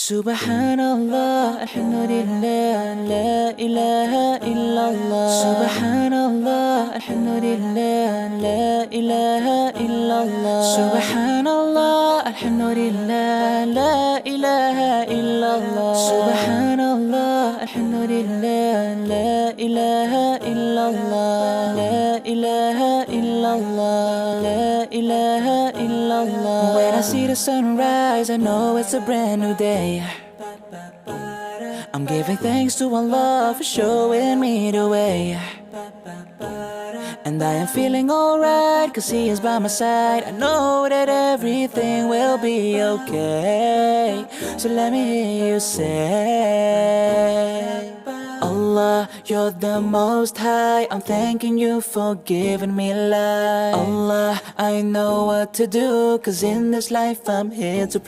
Subhanallah, alhamdulillah, la ilaha illallah. Subhanallah, alhamdulillah, la ilaha illallah. Subhanallah, alhamdulillah, la ilaha illallah. Subhanallah, alhamdulillah, la ilaha illallah, la ilaha illallah, la ilaha illallah. When I see the sunrise, I know it's a brand new day. I'm giving thanks to Allah for showing me the way. And I am feeling alright, cause He is by my side. I know that everything will be okay. So let me hear you say, Allah, you're the most high. I'm thanking you for giving me life. Allah, I know what to do, cause in this life I'm here to please.